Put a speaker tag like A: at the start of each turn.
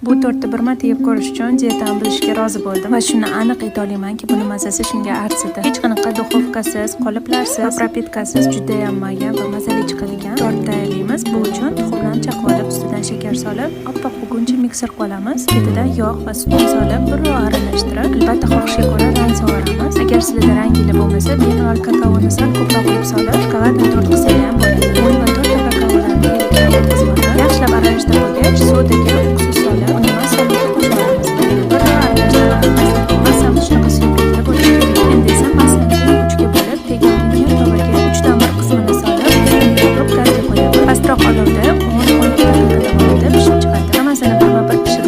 A: Bu tortni bir marta yeb ko'rish uchun diyetani bilishga rozi bo'ldim va shuni aniq ayta olamanki, buni mazasi shunga arziydi. Hech qanaqa duxovkasiz, qoliplarsiz, propitkasiz juda ham mayya va mazali chiqadigan tort tayyorlaymiz. Bu uchun tuxumlarni chaqib olib, ustidan shakar solib, oppoq bo'lguncha mikser qilamiz. Ketidan yog' va sut solib, bir aralashtirib, albatta xohishga ko'ra rang sovuramiz. Agar sizlarda rangli bo'lmasa, bemalol kakaoni sal ko'proq qo'yib solib, shokoladni tort qilsangiz ham bo'ladi. Mo'l va to'rtta kakaolarni yaxshilab aralashtirib bo'lgach, sodaga uksus solib, uni masalliqqa qo'shamiz. Bir aralashtirib, masani shunaqa suyuqlikda bo'lishi kerak. Endi esa masani 3ga bo'lib, teganligiga tovaga 3dan 1 qismini solib, ustini yopib gazga qo'yamiz. Pastroq olovda 10-12 daqiqa davomida pishib chiqadi. Hammasini birma-bir pishirib